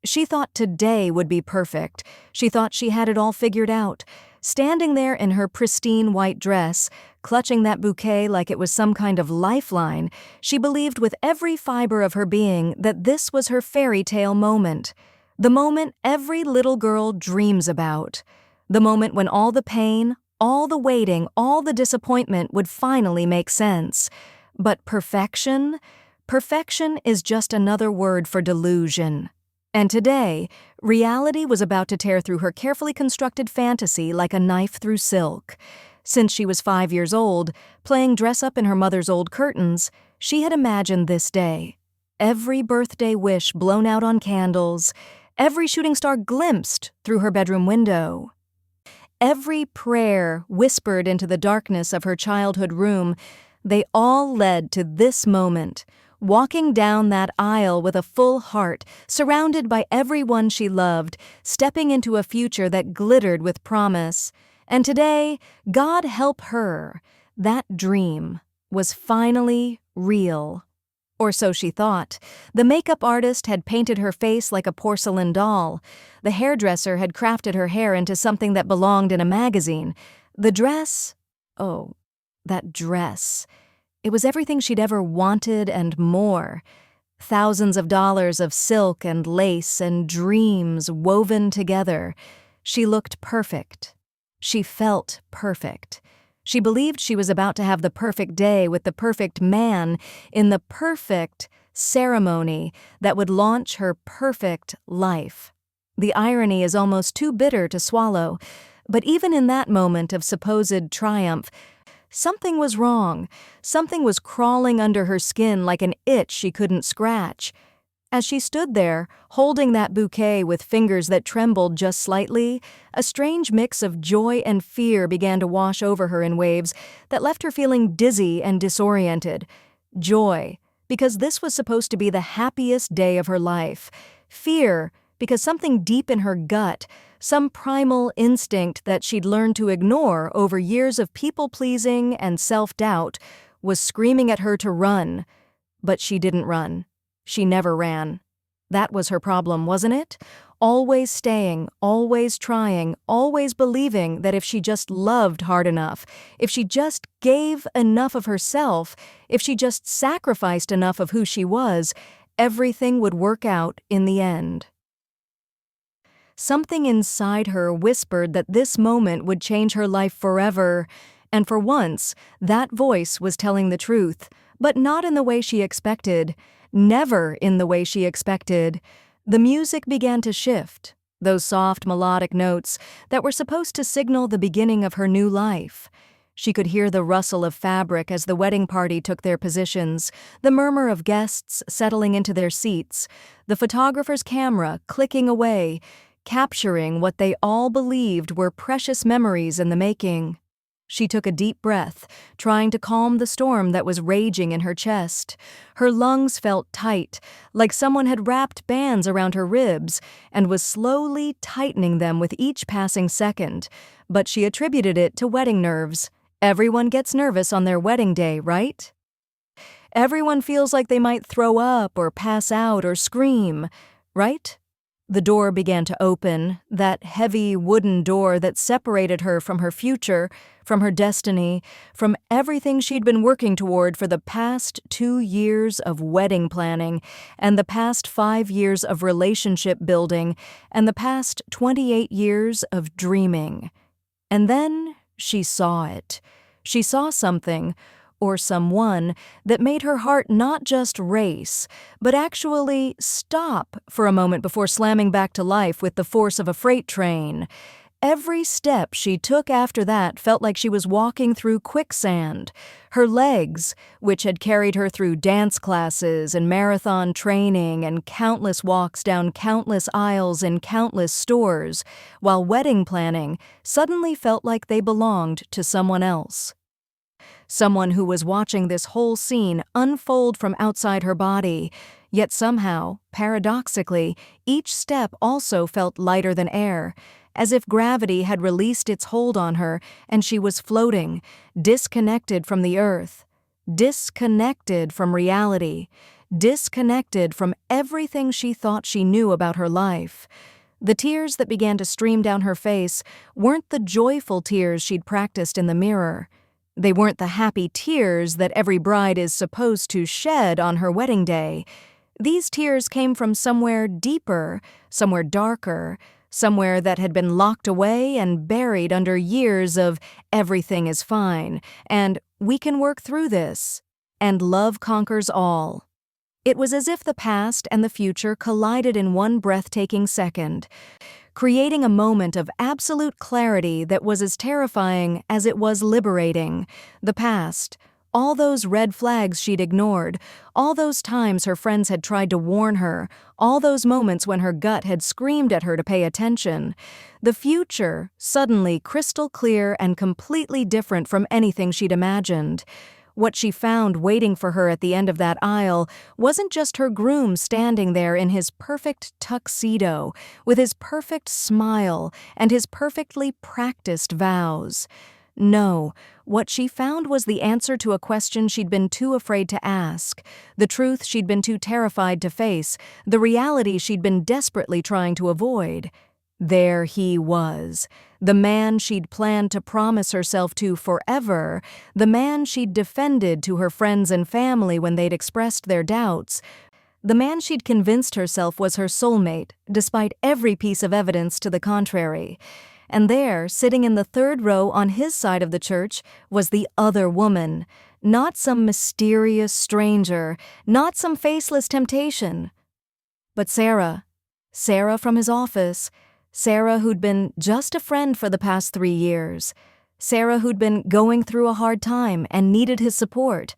She thought today would be perfect. She thought she had it all figured out. Standing there in her pristine white dress, clutching that bouquet like it was some kind of lifeline, she believed with every fiber of her being that this was her fairy tale moment. The moment every little girl dreams about. The moment when all the pain, all the waiting, all the disappointment would finally make sense. But perfection? Perfection is just another word for delusion. And today, reality was about to tear through her carefully constructed fantasy like a knife through silk. Since she was 5 years old, playing dress-up in her mother's old curtains, she had imagined this day. Every birthday wish blown out on candles, every shooting star glimpsed through her bedroom window. Every prayer whispered into the darkness of her childhood room, they all led to this moment, walking down that aisle with a full heart, surrounded by everyone she loved, stepping into a future that glittered with promise. And today, God help her, that dream was finally real. Or so she thought. The makeup artist had painted her face like a porcelain doll. The hairdresser had crafted her hair into something that belonged in a magazine. The dress, oh, that dress. It was everything she'd ever wanted and more. Thousands of dollars of silk and lace and dreams woven together. She looked perfect. She felt perfect. She believed she was about to have the perfect day with the perfect man in the perfect ceremony that would launch her perfect life. The irony is almost too bitter to swallow, but even in that moment of supposed triumph, something was wrong. Something was crawling under her skin like an itch she couldn't scratch. As she stood there, holding that bouquet with fingers that trembled just slightly, a strange mix of joy and fear began to wash over her in waves that left her feeling dizzy and disoriented. Joy, because this was supposed to be the happiest day of her life. Fear, because something deep in her gut, some primal instinct that she'd learned to ignore over years of people-pleasing and self-doubt, was screaming at her to run. But she didn't run. She never ran. That was her problem, wasn't it? Always staying, always trying, always believing that if she just loved hard enough, if she just gave enough of herself, if she just sacrificed enough of who she was, everything would work out in the end. Something inside her whispered that this moment would change her life forever, and for once, that voice was telling the truth, but not in the way she expected. Never in the way she expected. The music began to shift, those soft melodic notes that were supposed to signal the beginning of her new life. She could hear the rustle of fabric as the wedding party took their positions, the murmur of guests settling into their seats, the photographer's camera clicking away, capturing what they all believed were precious memories in the making. She took a deep breath, trying to calm the storm that was raging in her chest. Her lungs felt tight, like someone had wrapped bands around her ribs and was slowly tightening them with each passing second. But she attributed it to wedding nerves. Everyone gets nervous on their wedding day, right? Everyone feels like they might throw up or pass out or scream, right? The door began to open, that heavy wooden door that separated her from her future, from her destiny, from everything she'd been working toward for the past 2 years of wedding planning, and the past 5 years of relationship building, and the past 28 years of dreaming. And then she saw it. She saw something, or someone, that made her heart not just race, but actually stop for a moment before slamming back to life with the force of a freight train. Every step she took after that felt like she was walking through quicksand. Her legs, which had carried her through dance classes and marathon training and countless walks down countless aisles in countless stores, while wedding planning, suddenly felt like they belonged to someone else. Someone who was watching this whole scene unfold from outside her body, yet somehow, paradoxically, each step also felt lighter than air, as if gravity had released its hold on her and she was floating, disconnected from the earth, disconnected from reality, disconnected from everything she thought she knew about her life. The tears that began to stream down her face weren't the joyful tears she'd practiced in the mirror. They weren't the happy tears that every bride is supposed to shed on her wedding day. These tears came from somewhere deeper, somewhere darker, somewhere that had been locked away and buried under years of "everything is fine" and "we can work through this" and "love conquers all." It was as if the past and the future collided in one breathtaking second, creating a moment of absolute clarity that was as terrifying as it was liberating. The past, all those red flags she'd ignored, all those times her friends had tried to warn her, all those moments when her gut had screamed at her to pay attention. The future, suddenly crystal clear and completely different from anything she'd imagined. What she found waiting for her at the end of that aisle wasn't just her groom standing there in his perfect tuxedo, with his perfect smile and his perfectly practiced vows. No, what she found was the answer to a question she'd been too afraid to ask, the truth she'd been too terrified to face, the reality she'd been desperately trying to avoid. There he was, the man she'd planned to promise herself to forever, the man she'd defended to her friends and family when they'd expressed their doubts, the man she'd convinced herself was her soulmate, despite every piece of evidence to the contrary. And there, sitting in the third row on his side of the church, was the other woman, not some mysterious stranger, not some faceless temptation, but Sarah. Sarah from his office. Sarah who'd been just a friend for the past 3 years. Sarah who'd been going through a hard time and needed his support.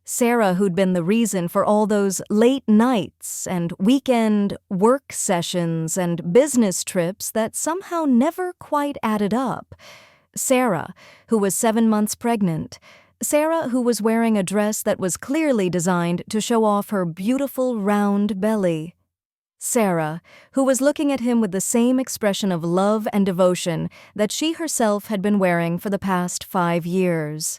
Sarah who'd been the reason for all those late nights and weekend work sessions and business trips that somehow never quite added up. Sarah, who was 7 months pregnant. Sarah who was wearing a dress that was clearly designed to show off her beautiful round belly. Sarah, who was looking at him with the same expression of love and devotion that she herself had been wearing for the past 5 years.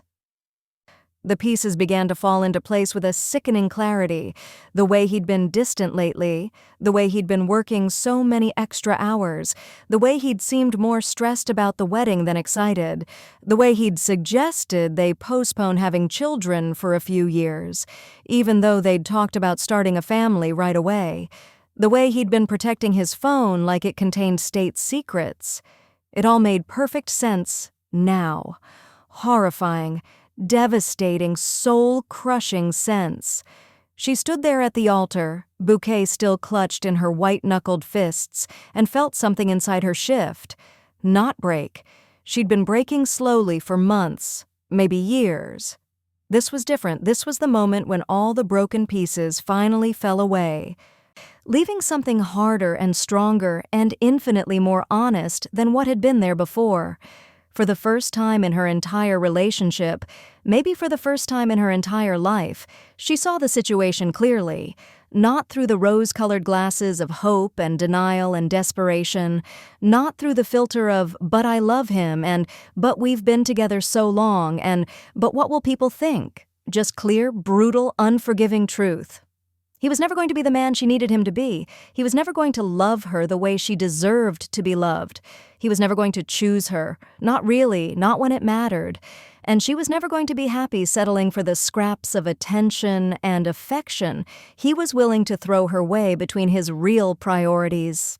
The pieces began to fall into place with a sickening clarity. The way he'd been distant lately, the way he'd been working so many extra hours, the way he'd seemed more stressed about the wedding than excited, the way he'd suggested they postpone having children for a few years, even though they'd talked about starting a family right away. The way he'd been protecting his phone like it contained state secrets. It all made perfect sense now. Horrifying, devastating, soul-crushing sense. She stood there at the altar, bouquet still clutched in her white-knuckled fists, and felt something inside her shift. Not break. She'd been breaking slowly for months, maybe years. This was different. This was the moment when all the broken pieces finally fell away, leaving something harder and stronger and infinitely more honest than what had been there before. For the first time in her entire relationship, maybe for the first time in her entire life, she saw the situation clearly, not through the rose-colored glasses of hope and denial and desperation, not through the filter of "but I love him" and "but we've been together so long" and "but what will people think?" Just clear, brutal, unforgiving truth. He was never going to be the man she needed him to be. He was never going to love her the way she deserved to be loved. He was never going to choose her. Not really, not when it mattered. And she was never going to be happy settling for the scraps of attention and affection he was willing to throw her way between his real priorities.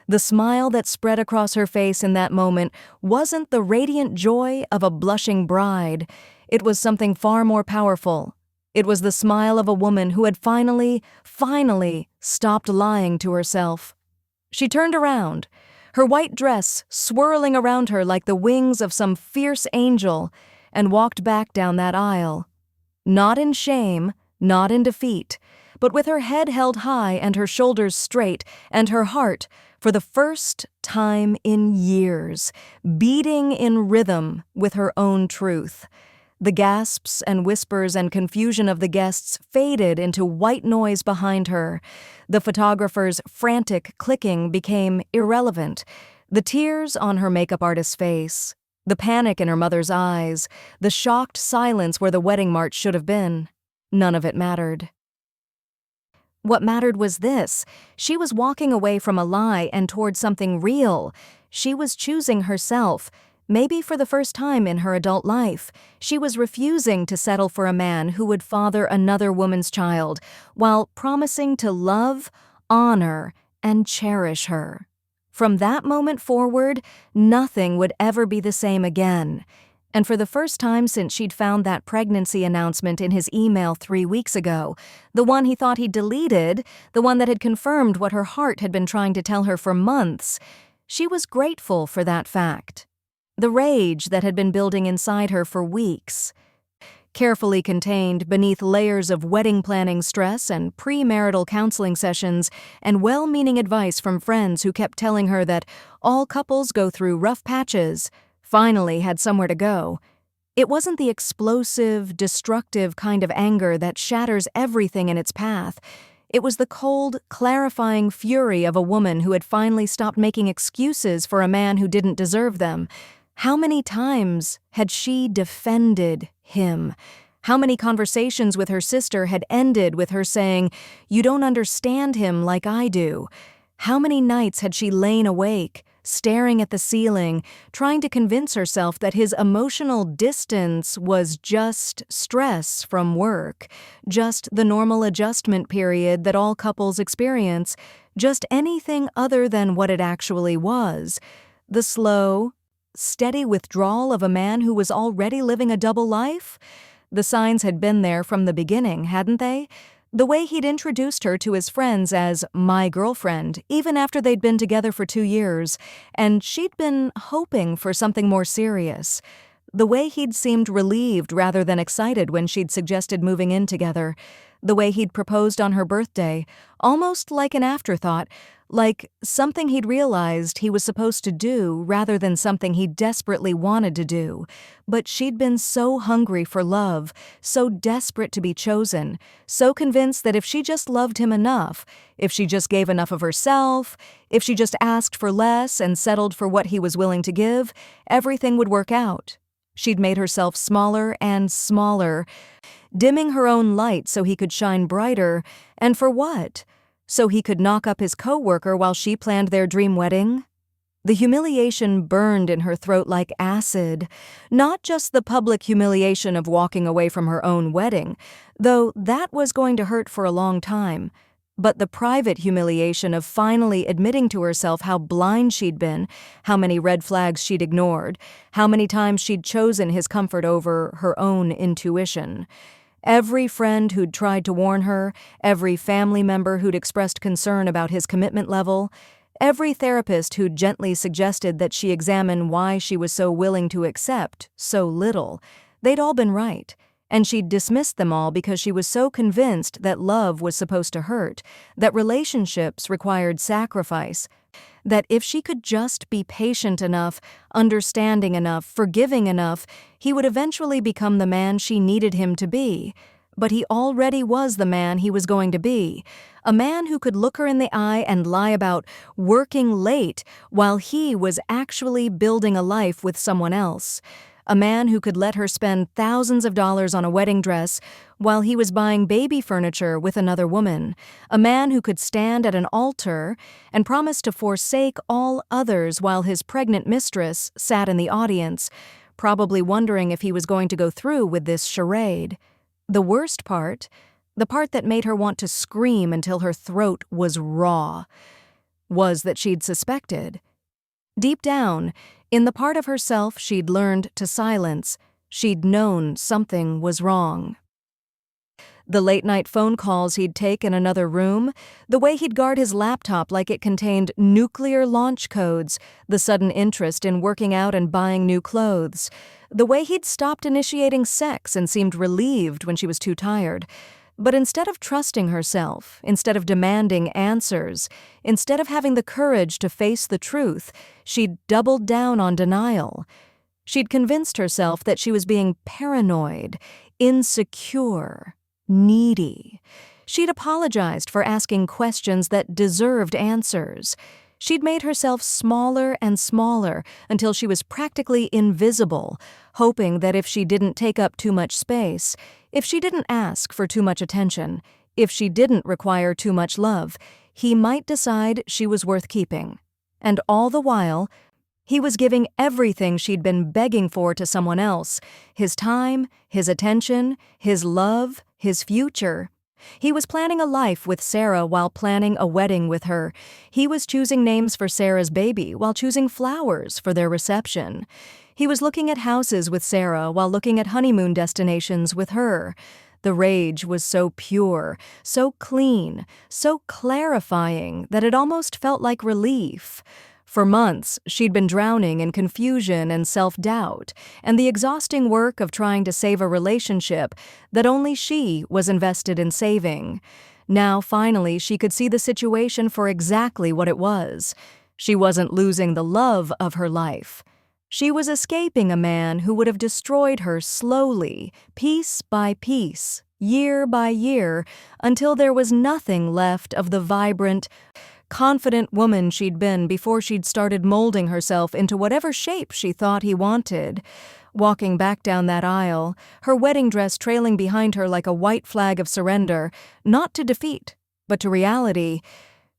The smile that spread across her face in that moment wasn't the radiant joy of a blushing bride. It was something far more powerful. It was the smile of a woman who had finally stopped lying to herself. She turned around, her white dress swirling around her like the wings of some fierce angel, and walked back down that aisle. Not in shame, not in defeat, but with her head held high and her shoulders straight, and her heart, for the first time in years, beating in rhythm with her own truth. The gasps and whispers and confusion of the guests faded into white noise behind her. The photographer's frantic clicking became irrelevant. The tears on her makeup artist's face, the panic in her mother's eyes, the shocked silence where the wedding march should have been. None of it mattered. What mattered was this: she was walking away from a lie and toward something real. She was choosing herself. Maybe for the first time in her adult life, she was refusing to settle for a man who would father another woman's child, while promising to love, honor, and cherish her. From that moment forward, nothing would ever be the same again. And for the first time since she'd found that pregnancy announcement in his email 3 weeks ago, the one he thought he'd deleted, the one that had confirmed what her heart had been trying to tell her for months, she was grateful for that fact. The rage that had been building inside her for weeks, carefully contained beneath layers of wedding planning stress and premarital counseling sessions and well-meaning advice from friends who kept telling her that all couples go through rough patches, finally had somewhere to go. It wasn't the explosive, destructive kind of anger that shatters everything in its path. It was the cold, clarifying fury of a woman who had finally stopped making excuses for a man who didn't deserve them. How many times had she defended him? How many conversations with her sister had ended with her saying, "You don't understand him like I do"? How many nights had she lain awake, staring at the ceiling, trying to convince herself that his emotional distance was just stress from work, just the normal adjustment period that all couples experience, just anything other than what it actually was, the slow, steady withdrawal of a man who was already living a double life? The signs had been there from the beginning, hadn't they? The way he'd introduced her to his friends as "my girlfriend," even after they'd been together for 2 years, and she'd been hoping for something more serious. The way he'd seemed relieved rather than excited when she'd suggested moving in together. The way he'd proposed on her birthday, almost like an afterthought, like something he'd realized he was supposed to do rather than something he desperately wanted to do. But she'd been so hungry for love, so desperate to be chosen, so convinced that if she just loved him enough, if she just gave enough of herself, if she just asked for less and settled for what he was willing to give, everything would work out. She'd made herself smaller and smaller, dimming her own light so he could shine brighter. And for what? So he could knock up his coworker while she planned their dream wedding? The humiliation burned in her throat like acid. Not just the public humiliation of walking away from her own wedding, though that was going to hurt for a long time, but the private humiliation of finally admitting to herself how blind she'd been, how many red flags she'd ignored, how many times she'd chosen his comfort over her own intuition. Every friend who'd tried to warn her, every family member who'd expressed concern about his commitment level, every therapist who'd gently suggested that she examine why she was so willing to accept so little, they'd all been right, and she'd dismissed them all because she was so convinced that love was supposed to hurt, that relationships required sacrifice, that if she could just be patient enough, understanding enough, forgiving enough, he would eventually become the man she needed him to be. But he already was the man he was going to be, a man who could look her in the eye and lie about working late while he was actually building a life with someone else. A man who could let her spend thousands of dollars on a wedding dress while he was buying baby furniture with another woman. A man who could stand at an altar and promise to forsake all others while his pregnant mistress sat in the audience, probably wondering if he was going to go through with this charade. The worst part, the part that made her want to scream until her throat was raw, was that she'd suspected. Deep down, in the part of herself she'd learned to silence, she'd known something was wrong. The late-night phone calls he'd take in another room, the way he'd guard his laptop like it contained nuclear launch codes, the sudden interest in working out and buying new clothes, the way he'd stopped initiating sex and seemed relieved when she was too tired. But instead of trusting herself, instead of demanding answers, instead of having the courage to face the truth, she'd doubled down on denial. She'd convinced herself that she was being paranoid, insecure, needy. She'd apologized for asking questions that deserved answers. She'd made herself smaller and smaller until she was practically invisible, hoping that if she didn't take up too much space, if she didn't ask for too much attention, If she didn't require too much love, he might decide she was worth keeping. And all the while, he was giving everything she'd been begging for to someone else: his time, his attention, his love, his future. He was planning a life with Sarah while planning a wedding with her. He was choosing names for Sarah's baby while choosing flowers for their reception. He was looking at houses with Sarah while looking at honeymoon destinations with her. The rage was so pure, so clean, so clarifying that it almost felt like relief. For months, she'd been drowning in confusion and self-doubt, and the exhausting work of trying to save a relationship that only she was invested in saving. Now, finally, she could see the situation for exactly what it was. She wasn't losing the love of her life. She was escaping a man who would have destroyed her slowly, piece by piece, year by year, until there was nothing left of the vibrant, confident woman she'd been before she'd started molding herself into whatever shape she thought he wanted. Walking back down that aisle, her wedding dress trailing behind her like a white flag of surrender, not to defeat, but to reality,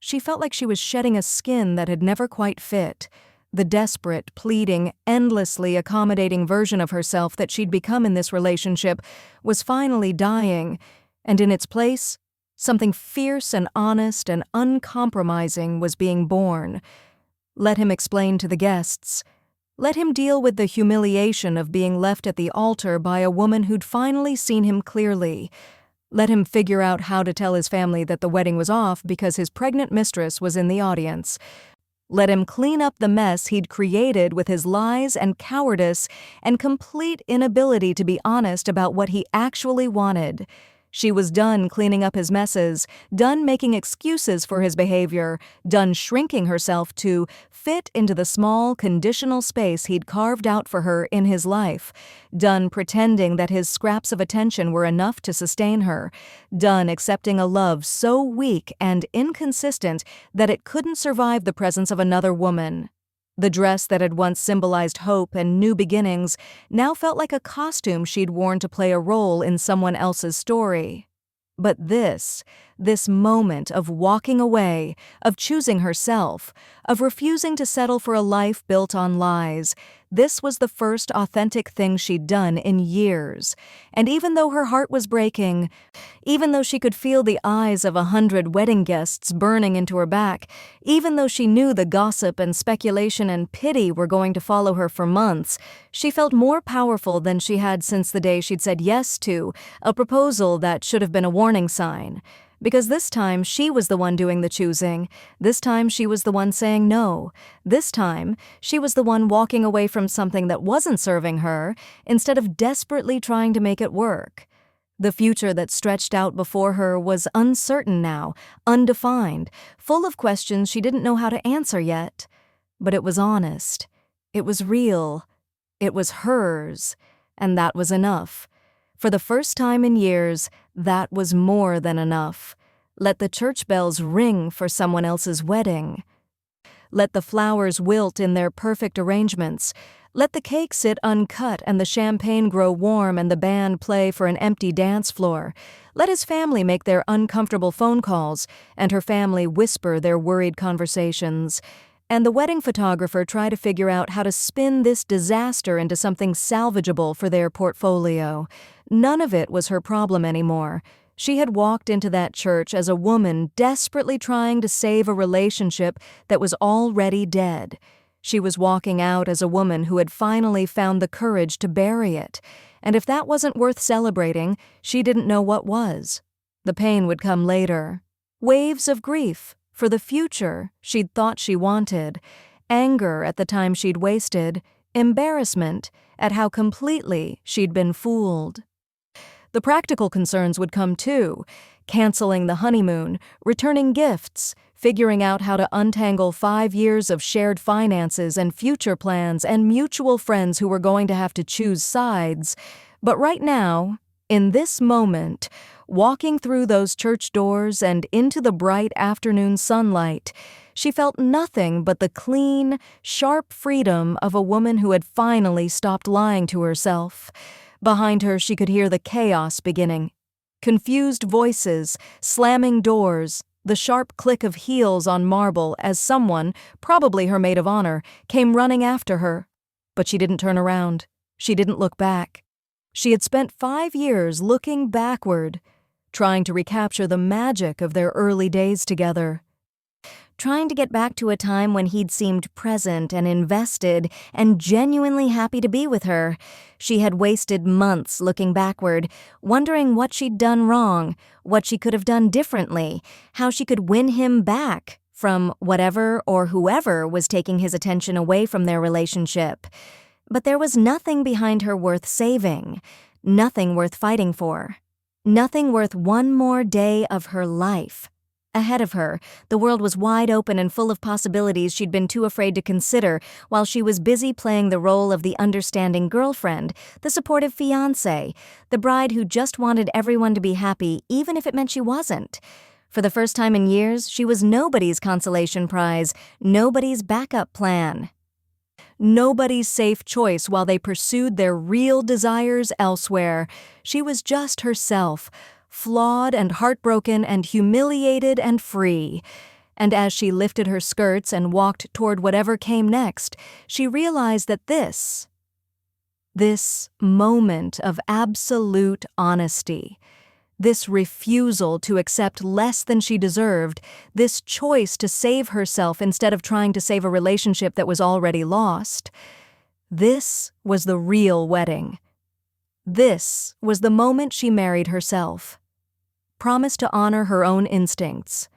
she felt like she was shedding a skin that had never quite fit. The desperate, pleading, endlessly accommodating version of herself that she'd become in this relationship was finally dying, and in its place, something fierce and honest and uncompromising was being born. Let him explain to the guests. Let him deal with the humiliation of being left at the altar by a woman who'd finally seen him clearly. Let him figure out how to tell his family that the wedding was off because his pregnant mistress was in the audience. Let him clean up the mess he'd created with his lies and cowardice and complete inability to be honest about what he actually wanted. She was done cleaning up his messes, done making excuses for his behavior, done shrinking herself to fit into the small, conditional space he'd carved out for her in his life, done pretending that his scraps of attention were enough to sustain her, done accepting a love so weak and inconsistent that it couldn't survive the presence of another woman. The dress that had once symbolized hope and new beginnings now felt like a costume she'd worn to play a role in someone else's story. But this moment of walking away, of choosing herself, of refusing to settle for a life built on lies, this was the first authentic thing she'd done in years. And even though her heart was breaking, even though she could feel the eyes of 100 wedding guests burning into her back, even though she knew the gossip and speculation and pity were going to follow her for months, she felt more powerful than she had since the day she'd said yes to a proposal that should have been a warning sign. Because this time she was the one doing the choosing. This time she was the one saying no. This time she was the one walking away from something that wasn't serving her instead of desperately trying to make it work. The future that stretched out before her was uncertain now, undefined, full of questions she didn't know how to answer yet. But it was honest. It was real. It was hers. And that was enough. For the first time in years, that was more than enough. Let the church bells ring for someone else's wedding. Let the flowers wilt in their perfect arrangements. Let the cake sit uncut and the champagne grow warm and the band play for an empty dance floor. Let his family make their uncomfortable phone calls and her family whisper their worried conversations. And the wedding photographer try to figure out how to spin this disaster into something salvageable for their portfolio. None of it was her problem anymore. She had walked into that church as a woman desperately trying to save a relationship that was already dead. She was walking out as a woman who had finally found the courage to bury it. And if that wasn't worth celebrating, she didn't know what was. The pain would come later. Waves of grief for the future she'd thought she wanted, anger at the time she'd wasted, embarrassment at how completely she'd been fooled. The practical concerns would come too: canceling the honeymoon, returning gifts, figuring out how to untangle 5 years of shared finances and future plans and mutual friends who were going to have to choose sides. But right now, in this moment, walking through those church doors and into the bright afternoon sunlight, she felt nothing but the clean, sharp freedom of a woman who had finally stopped lying to herself. Behind her, she could hear the chaos beginning. Confused voices, slamming doors, the sharp click of heels on marble as someone, probably her maid of honor, came running after her. But she didn't turn around. She didn't look back. She had spent 5 years looking backward, trying to recapture the magic of their early days together. Trying to get back to a time when he'd seemed present and invested and genuinely happy to be with her. She had wasted months looking backward, wondering what she'd done wrong, what she could have done differently, how she could win him back from whatever or whoever was taking his attention away from their relationship. But there was nothing behind her worth saving, nothing worth fighting for, nothing worth one more day of her life. Ahead of her, the world was wide open and full of possibilities she'd been too afraid to consider while she was busy playing the role of the understanding girlfriend, the supportive fiancé, the bride who just wanted everyone to be happy even if it meant she wasn't. For the first time in years, she was nobody's consolation prize, nobody's backup plan. Nobody's safe choice while they pursued their real desires elsewhere. She was just herself, flawed and heartbroken and humiliated and free. And as she lifted her skirts and walked toward whatever came next, she realized that this moment of absolute honesty, this refusal to accept less than she deserved, this choice to save herself instead of trying to save a relationship that was already lost, this was the real wedding. This was the moment she married herself. Promised to honor her own instincts,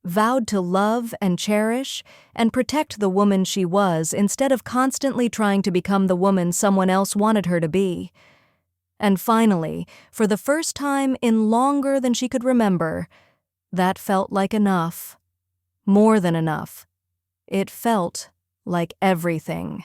vowed to love and cherish and protect the woman she was instead of constantly trying to become the woman someone else wanted her to be. And finally, for the first time in longer than she could remember, that felt like enough. More than enough. It felt like everything.